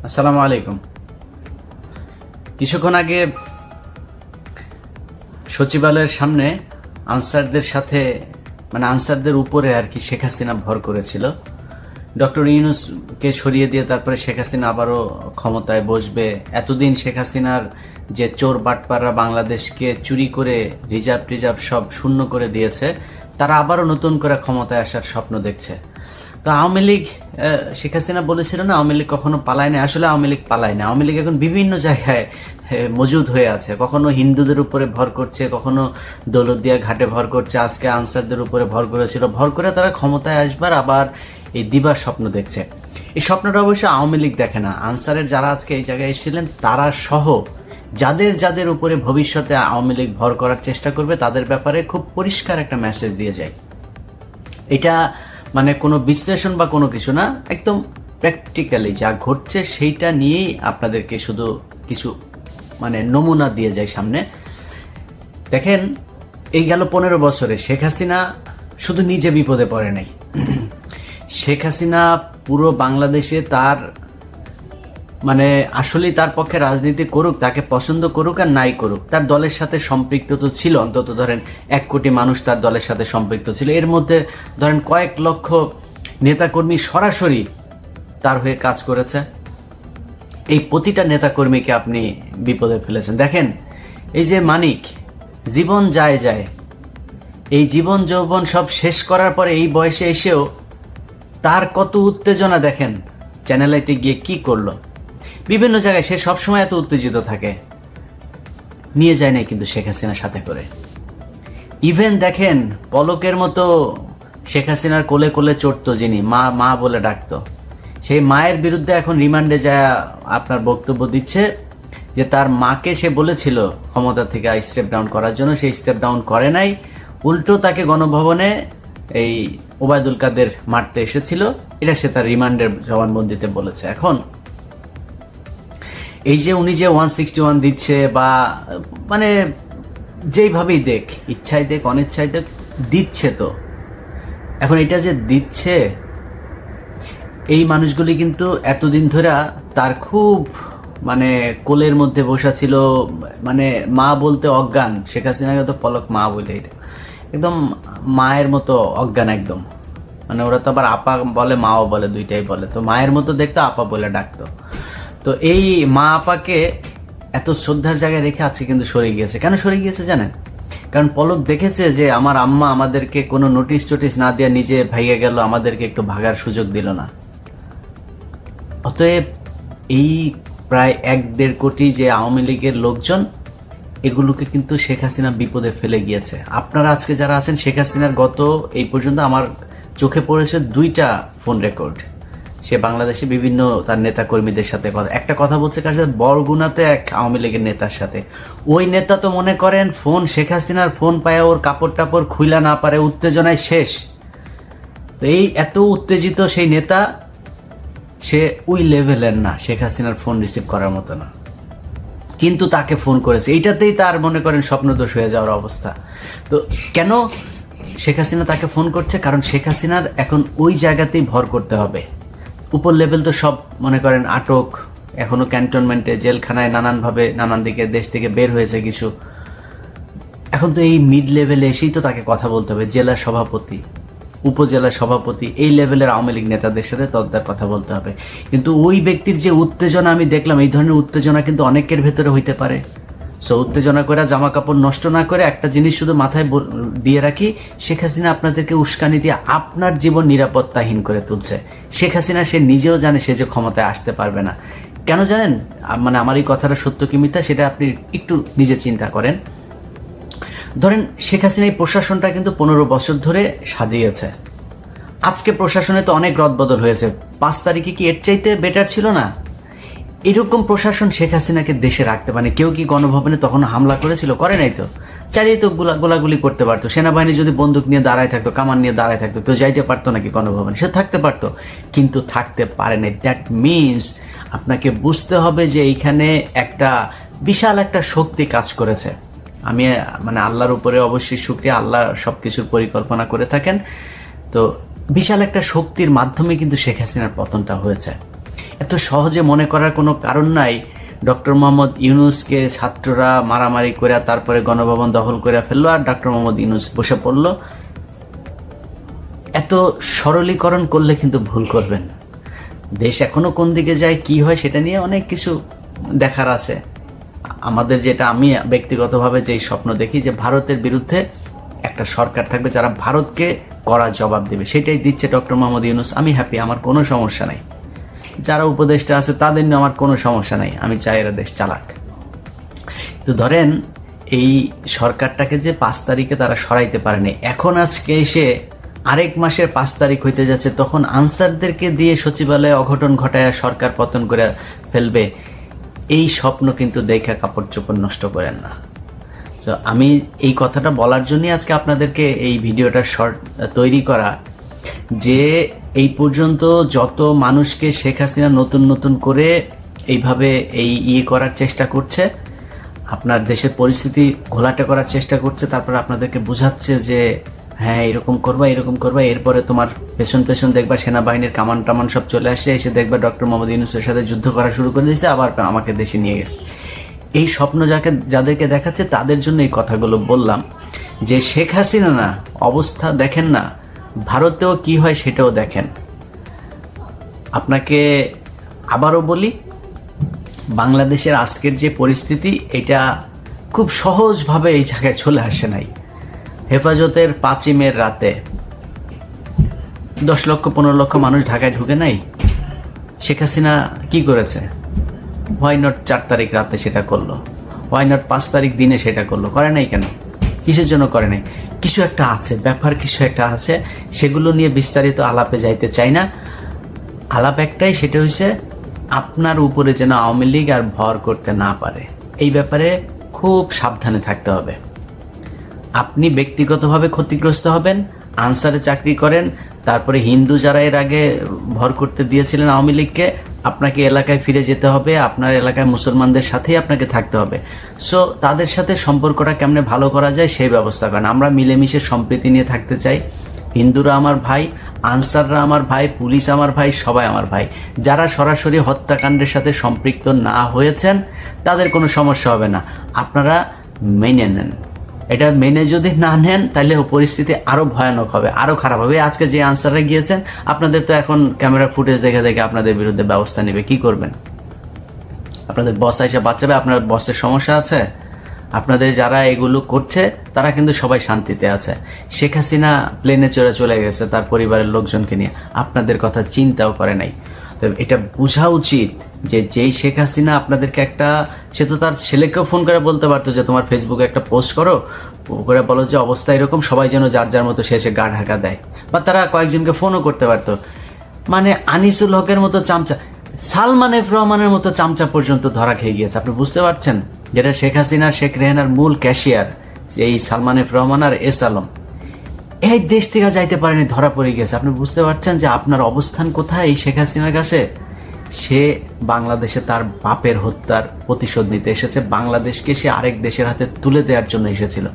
আসসালামু আলাইকুম। কিছুক্ষণ আগে সচিবালয়ের সামনে আনসারদের সাথে আনসারদের উপরে আর কি শেখ হাসিনা ভর করেছিল। ডক্টর ইউনূসকে সরিয়ে দিয়ে তারপরে শেখ হাসিনা আবারও ক্ষমতায় বসবে। এতদিন শেখ হাসিনার যে চোর বাটপাররা বাংলাদেশকে চুরি করে রিজার্ভ সব শূন্য করে দিয়েছে, তারা আবারও নতুন করে ক্ষমতায় আসার স্বপ্ন দেখছে। তো আওয়ামী লীগ, শেখ হাসিনা বলেছিল না আওয়ামী লীগ কখনো পালায় না। আসলে আওয়ামী লীগ পালায় না। আওয়ামী লীগ এখন বিভিন্ন জায়গায় মজুদ হয়ে আছে। কখনো হিন্দুদের উপরে ভর করছে, কখনো দৌলতদিয়া ঘাটে ভর করছে, আজকে আনসারদের উপরে ভর করেছিল। ভর করে তারা ক্ষমতায় আসবার আবার এই দিবার স্বপ্ন দেখছে। এই স্বপ্নটা অবশ্য আওয়ামী লীগ দেখে না। আনসারের যারা আজকে এই জায়গায় এসেছিলেন তারা সহ যাদের যাদের উপরে ভবিষ্যতে আওয়ামী লীগ ভর করার চেষ্টা করবে তাদের ব্যাপারে খুব পরিষ্কার একটা মেসেজ দিয়ে যায়। এটা কোনো বিশ্লেষণ বা কোনো কিছু না, একদম প্র্যাকটিক্যালি যা ঘটছে সেইটা নিয়েই আপনাদেরকে শুধু কিছু নমুনা দিয়ে যায় সামনে। দেখেন, এই গেল 15 বছরে শেখ হাসিনা শুধু নিজে বিপদে পড়ে নাই। শেখ হাসিনা পুরো বাংলাদেশে তার আসলেই তার পক্ষে রাজনীতি করুক, তাকে পছন্দ করুক আর নাই করুক, তার দলের সাথে সম্পৃক্ত তো ছিল। অন্তত ধরেন 1 কোটি মানুষ তার দলের সাথে সম্পৃক্ত ছিল। এর মধ্যে ধরেন কয়েক লক্ষ নেতাকর্মী সরাসরি তার হয়ে কাজ করেছে। এই প্রতিটা নেতাকর্মীকে আপনি বিপদে ফেলেছেন। দেখেন, এই যে মানিক জীবন যায়, এই জীবন যৌবন সব শেষ করার পরে এই বয়সে এসেও তার কত উত্তেজনা। দেখেন চ্যানেলাইতে গিয়ে কি করলো, বিভিন্ন জায়গায় সে সবসময় এত উত্তেজিত থাকে। নিয়ে যায় না কিন্তু শেখ হাসিনার সাথে করে। ইভেন দেখেন, পলকের মতো শেখ হাসিনার কোলে কোলে চড়তো যিনি, মা মা বলে ডাকতো, সেই মায়ের বিরুদ্ধে এখন রিমান্ডে যায় আপনার বক্তব্য দিচ্ছে যে তার মাকে সে বলেছিল ক্ষমতা থেকে স্টেপ ডাউন করার জন্য, সেই স্টেপ ডাউন করে নাই, উল্টো তাকে গণভবনে এই ওবায়দুল কাদের মারতে এসেছিল। এটা সে তার রিমান্ডের জবানবন্দিতে বলেছে। এখন এই যে উনি যে 161 দিচ্ছে বা যেইভাবেই দেখ, ইচ্ছায় দেখ অনিচ্ছায় দেখ, দিচ্ছে তো। এখন এটা যে দিচ্ছে, এই মানুষগুলি কিন্তু এতদিন ধরে তার খুব কোলের মধ্যে বসা ছিল, মা বলতে অজ্ঞান। শেখ হাসিনাকে তো পলক মা বলে, এটা একদম মায়ের মতো অজ্ঞান একদম। ওরা তো আবার আপা বলে মাও বলে, দুইটাই বলে। তো মায়ের মতো দেখতো, আপা বলে ডাকতো। তো এই মা আপাকে এত শ্রদ্ধার জায়গায় রেখে আজকে কিন্তু সরে গিয়েছে। কেন সরে গিয়েছে জানেন? কারণ পলক দেখেছে যে আমার আম্মা আমাদেরকে কোনো নোটিশ টোটিস না দিয়ে নিজে ভাইগে গেল, আমাদেরকে একটু ভাগার সুযোগ দিল না। অতএব এই প্রায় 1-1.5 কোটি যে আওয়ামী লীগের লোকজন, এগুলোকে কিন্তু শেখ হাসিনা বিপদে ফেলে গিয়েছে। আপনারা আজকে যারা আছেন, শেখ হাসিনার গত এই পর্যন্ত আমার চোখে পড়েছে 2টা ফোন রেকর্ড। সে বাংলাদেশে বিভিন্ন তার নেতা কর্মীদের সাথে একটা কথা বলছে, কার সাথে? বরগুনাতে এক আওয়ামী লীগের নেতার সাথে। ওই নেতা তো মনে করেন ফোন, শেখ হাসিনার ফোন পায় ওর কাপড় টাপড় খুইলা না পারে, উত্তেজনায় শেষ। তো এই এত উত্তেজিত সেই নেতা, সে ওই লেভেলের না, শেখ হাসিনার ফোন রিসিভ করার মতো না, কিন্তু তাকে ফোন করেছে। এইটাতেই তার মনে করেন স্বপ্নদোষ হয়ে যাওয়ার অবস্থা। তো কেন শেখ হাসিনা তাকে ফোন করছে? কারণ শেখ হাসিনার এখন ওই জায়গাতেই ভর করতে হবে। উপর লেভেল তো সব মনে করেন আটক, এখনো ক্যান্টনমেন্টে, জেলখানায়, নানানভাবে নানান দিকে দেশ থেকে বের হয়েছে কিছু। এখন তো এই মিড লেভেলে এসেই তো তাকে কথা বলতে হবে। জেলা সভাপতি, উপজেলা সভাপতি, এই লেভেলের আওয়ামী লীগ নেতাদের সাথে তদ্দার কথা বলতে হবে। কিন্তু ওই ব্যক্তির যে উত্তেজনা আমি দেখলাম, এই ধরনের উত্তেজনা কিন্তু অনেকের ভেতরে হইতে পারে। সো উত্তেজনা করে, জামা কাপড় নষ্ট না করে, একটা জিনিস শুধু মাথায় দিয়ে রাখি, শেখ হাসিনা আপনাদেরকে উস্কানি দিয়ে আপনার জীবন নিরাপত্তাহীন করে তুলছে। শেখ হাসিনা সে নিজেও জানে সে যে ক্ষমতায় আসতে পারবে না। কেন জানেন? আমার এই কথাটা সত্য কি মিথ্যা সেটা আপনি একটু নিজে চিন্তা করেন। ধরেন শেখ হাসিনা এই প্রশাসনটা কিন্তু 15 বছর ধরে সাজিয়েছে। আজকে প্রশাসনে তো অনেক রদবদল হয়েছে। 5 তারিখে কি এর চাইতে বেটার ছিল না? এরকম প্রশাসন শেখ হাসিনাকে দেশে রাখতে পারে। কেউ কি গণভবনে তখন হামলা করেছিল? করে নাই তো। চালিয়ে তো গোলাগুলি করতে পারতো। সেনাবাহিনী যদি বন্দুক নিয়ে দাঁড়ায় থাকতো, কামান নিয়ে দাঁড়ায় থাকতো, কেউ যাইতে পারতো নাকি গণভবনে? সে থাকতে পারতো, কিন্তু থাকতে পারে নাই। দ্যাট মিনস আপনাকে বুঝতে হবে যে এইখানে একটা বিশাল একটা শক্তি কাজ করেছে। আমি আল্লাহর উপরে অবশ্যই শুকরিয়া, আল্লাহ সবকিছুর পরিকল্পনা করে থাকেন। তো বিশাল একটা শক্তির মাধ্যমে কিন্তু শেখ হাসিনার পতনটা হয়েছে। এত সহজে মনে করার কোনো কারণ নাই ডক্টর মোহাম্মদ ইউনূসকে ছাত্ররা মারামারি করে তারপরে গণভবন দখল করে ফেললো আর ডক্টর মোহাম্মদ ইউনূস বসে পড়লো। এত সরলীকরণ করলে কিন্তু ভুল করবেন। দেশ এখনো কোন দিকে যায়, কি হয়, সেটা নিয়ে অনেক কিছু দেখার আছে আমাদের। যেটা আমি ব্যক্তিগতভাবে যেই স্বপ্ন দেখি যে ভারতের বিরুদ্ধে একটা সরকার থাকবে যারা ভারতকে কড়া জবাব দেবে, সেটাই দিচ্ছে ডক্টর মোহাম্মদ ইউনূস। আমি হ্যাপি, আমার কোনো সমস্যা নাই। যারা উপদেষ্টা আছে তাদের নিয়ে আমার কোনো সমস্যা নাই, আমি চাই এরা দেশ চালাক। তো ধরেন এই সরকারটাকে যে 5 তারিখে তারা সরাইতে পারেনি, এখন আজকে এসে আরেক মাসের 5 তারিখ হইতে যাচ্ছে, তখন আনসারদেরকে দিয়ে সচিবালয়ে অঘটন ঘটায় সরকার পতন করে ফেলবে, এই স্বপ্ন কিন্তু দেখে কাপড় চোপড় নষ্ট করেন না। তো আমি এই কথাটা বলার জন্যই আজকে আপনাদেরকে এই ভিডিওটা শর্ট তৈরি করা, যে এই পর্যন্ত যত মানুষকে শেখ হাসিনা নতুন নতুন করে এইভাবে করার চেষ্টা করছে, আপনার দেশের পরিস্থিতি ঘোলাটে করার চেষ্টা করছে, তারপর আপনাদেরকে বোঝাচ্ছে যে হ্যাঁ এরকম করবা এরকম করবা, এরপরে তোমার পেছন পেছন দেখবা সেনাবাহিনীর কামান টামান সব চলে আসে, এসে দেখবা ডক্টর মোহাম্মদ ইউনূসের সাথে যুদ্ধ করা শুরু করে দিয়েছে, আবার আমাকে দেশে নিয়ে গেছে। এই স্বপ্ন যাদেরকে দেখাচ্ছে তাদের জন্য এই কথাগুলো বললাম, যে শেখ হাসিনা না অবস্থা দেখেন না, ভারতেও কি হয় সেটাও দেখেন। আপনাকে আবারও বলি, বাংলাদেশের আজকের যে পরিস্থিতি, এটা খুব সহজভাবে এই জায়গায় চলে আসে নাই। হেফাজতের 5ই মের রাতে 10 লক্ষ 15 লক্ষ মানুষ ঢাকায় ঢুকে নাই। শেখ হাসিনা কি করেছে? হোয়াই নট 4 তারিখ রাতে সেটা করলো, হোয়াই নট 5 তারিখ দিনে সেটা করলো? করে নাই কেন? কিসের জন্য করে নাই? কিছু একটা আছে, ব্যাপার কিছু একটা আছে, সেগুলো নিয়ে বিস্তারিত আলাপে যাইতে চাই না। আলাপ একটাই, সেটা হচ্ছে আপনার উপরে যেন আওয়ামী লীগ আর ভর করতে না পারে, এই ব্যাপারে খুব সাবধানে থাকতে হবে। আপনি ব্যক্তিগতভাবে ক্ষতিগ্রস্ত হবেন, আনসারে চাকরি করেন, তারপরে হিন্দু যারা এর আগে ভর করতে দিয়েছিলেন আওয়ামী লীগকে, আপনাকে এলাকায় ফিরে যেতে হবে, আপনার এলাকায় মুসলমানদের সাথেই আপনাকে থাকতে হবে। সো তাদের সাথে সম্পর্কটা কেমনে ভালো করা যায় সেই ব্যবস্থা করেন। আমরা মিলেমিশে সম্প্রীতি নিয়ে থাকতে চাই। হিন্দুরা আমার ভাই, আনসাররা আমার ভাই, পুলিশ আমার ভাই, সবাই আমার ভাই। যারা সরাসরি হত্যাকাণ্ডের সাথে সম্পৃক্ত না হয়েছেন তাদের কোনো সমস্যা হবে না, আপনারা মেনে নেন। এটা মেনে যদি না নেন তাহলে পরিস্থিতি আরো ভয়ানক হবে, আরো খারাপ হবে। আজকে যে আনসাররা গিয়েছেন, আপনাদের তো এখন ক্যামেরা ফুটেজ দেখে দেখে আপনাদের বিরুদ্ধে ব্যবস্থা নেবে, কি করবেন? আপনাদের বস এসে বাঁচাবে? আপনার বসের সমস্যা আছে? আপনাদের যারা এগুলো করছে তারা কিন্তু সবাই শান্তিতে আছে। শেখ হাসিনা প্লেনে চড়ে চলে গেছে তার পরিবারের লোকজনকে নিয়ে, আপনাদের কথা চিন্তাও করে নাই। তো এটা বোঝা উচিত যে যেই শেখ হাসিনা আপনাদেরকে একটা, সে তো তার ছেলেকেও ফোন করে বলতে পারতো যে তোমার ফেসবুকে একটা পোস্ট করো, করে বলো যে অবস্থা এরকম, সবাই যেন যার যার মতো শেষে গা ঢাকা দেয়, বা তারা কয়েকজনকে ফোনও করতে পারতো। মানে আনিসুল হকের মতো চামচা, সালমান এফ রহমানের মতো চামচা পর্যন্ত ধরা খেয়ে গিয়েছে। আপনি বুঝতে পারছেন? যেটা শেখ হাসিনা শেখ রেহানার মূল ক্যাশিয়ার, এই সালমান এফ রহমান আর এস আলম, এই দেশ থেকে যাইতে পারেনি, ধরা পড়ে গেছে। আপনি বুঝতে পারছেন যে আপনার অবস্থান কোথায় এই শেখ হাসিনার কাছে? সে বাংলাদেশে তার বাপের হত্যার প্রতিশোধ নিতে এসেছে, বাংলাদেশকে সে আরেক দেশের হাতে তুলে দেওয়ার জন্য এসেছিল।